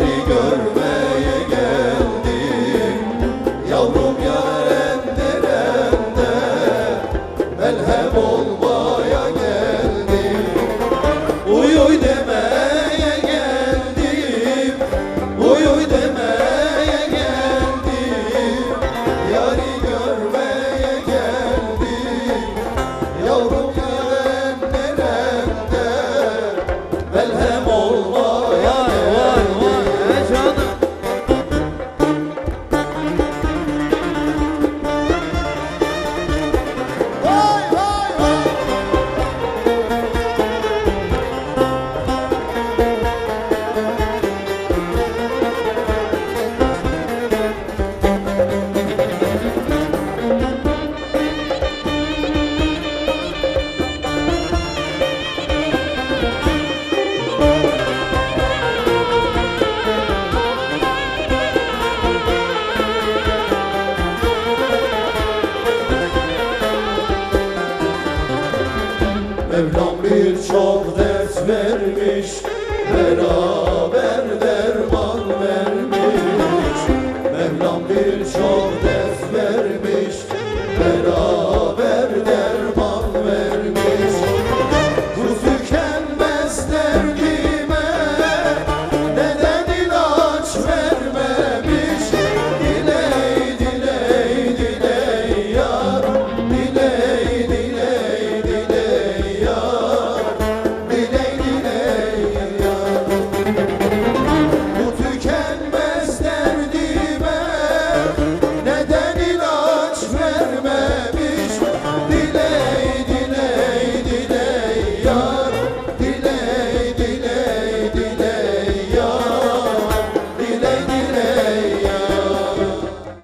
Yari görmeye geldim, yavrum yaren deremde, melhem olmaya geldim. Uy uy demeye geldim, uy uy demeye geldim. Yari görmeye geldim, yavrum yaren deremde, melhem olmaya geldim. Vay vay vay. Mevlam birçok ders vermiş, beraber derman vermiş. Mevlam birçok ders